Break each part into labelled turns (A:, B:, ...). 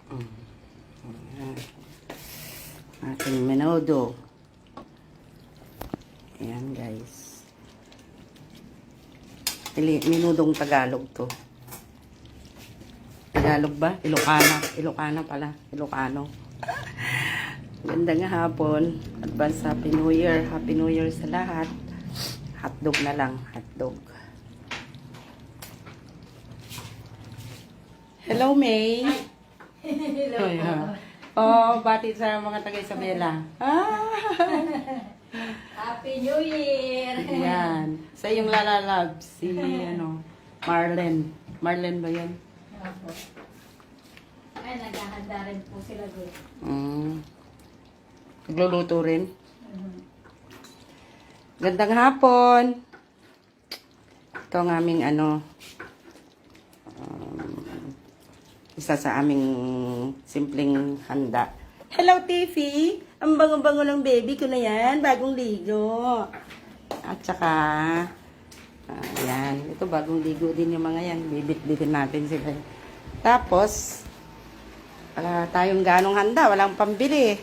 A: Ayan. Ating menudo. Ayan guys. Menudong Tagalog to. Tagalog ba? Ilocano. Ilocano pala. Ilocano. Gandang hapon. Advance Happy New Year. Happy New Year sa lahat. Hotdog na lang. Hotdog. Hello, May.
B: Hello.
A: Oh, yeah. Oh, bati sa mga taga-Isabela.
B: Happy New Year!
A: Yan. Sa iyong lalalab, si Marlen. Marlen ba yan?
B: Opo. Ay, naghahanda rin po sila doon.
A: Nagluluto rin. Gandang hapon. Ito ang aming isa sa aming simpleng handa. Hello, Tiffy! Ang bango-bango ng baby ko na yan. Bagong ligo. At saka, yan. Ito, bagong ligo din yung mga yan. Bibit-bitin natin sila. Tapos, wala tayong ganong handa. Walang pambili.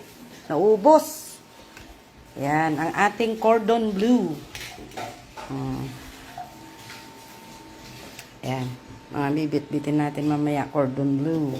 A: Naubos. Yan. Ang ating cordon bleu. Yan. Mga bibit-bitin natin mamaya cordon bleu.